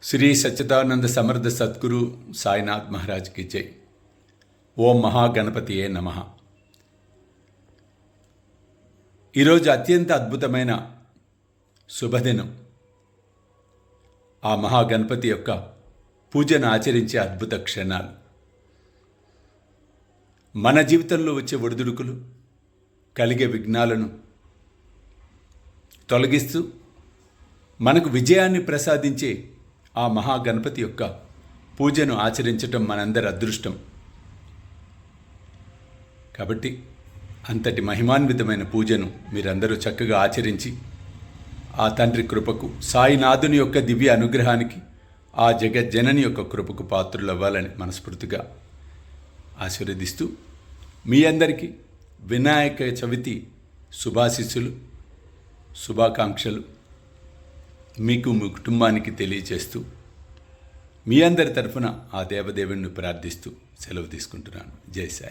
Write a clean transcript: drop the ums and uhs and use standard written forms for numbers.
శ్రీ సచ్చిదానంద సమర్థ సద్గురు సాయినాథ్ మహారాజ్కి జై. ఓం మహాగణపతియే నమః. ఈరోజు అత్యంత అద్భుతమైన శుభదినం. ఆ మహాగణపతి యొక్క పూజను ఆచరించే అద్భుత క్షణాలు. మన జీవితంలో వచ్చే ఒడిదుడుకులు, కలిగే విఘ్నాలను తొలగిస్తూ మనకు విజయాన్ని ప్రసాదించే ఆ మహాగణపతి యొక్క పూజను ఆచరించటం మనందరి అదృష్టం. కాబట్టి అంతటి మహిమాన్వితమైన పూజను మీరందరూ చక్కగా ఆచరించి ఆ తండ్రి కృపకు, సాయినాథుని యొక్క దివ్య అనుగ్రహానికి, ఆ జగజ్జనని యొక్క కృపకు పాత్రులవ్వాలని మనస్ఫూర్తిగా ఆశీర్వదిస్తూ మీ అందరికీ వినాయక చవితి శుభాశీస్సులు, శుభాకాంక్షలు మీకు, మీ కుటుంబానికి తెలియచేస్తూ మీ అందరి తరఫున ఆ దేవదేవుణ్ణి ప్రార్థిస్తూ సెలవు తీసుకుంటున్నాను. జై సాయి.